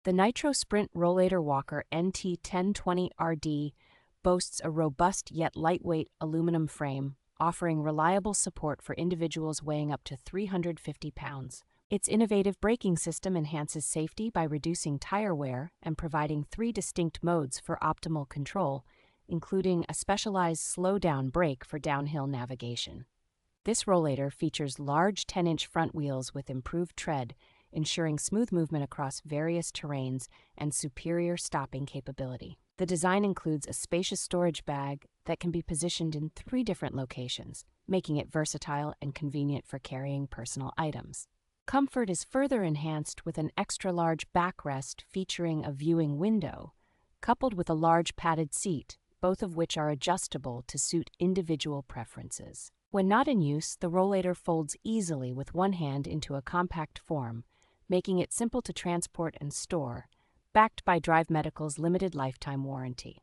The Nitro Sprint Rollator Walker NT-1020-RD boasts a robust yet lightweight aluminum frame, offering reliable support for individuals weighing up to 350 pounds. Its innovative braking system enhances safety by reducing tire wear and providing 3 distinct modes for optimal control, including a specialized slow-down brake for downhill navigation. This rollator features large 10-inch front wheels with improved tread, ensuring smooth movement across various terrains and superior stopping capability. The design includes a spacious storage bag that can be positioned in 3 different locations, making it versatile and convenient for carrying personal items. Comfort is further enhanced with an extra-large backrest featuring a viewing window, coupled with a large padded seat, both of which are adjustable to suit individual preferences. When not in use, the rollator folds easily with one hand into a compact form, making it simple to transport and store, backed by Drive Medical's limited lifetime warranty.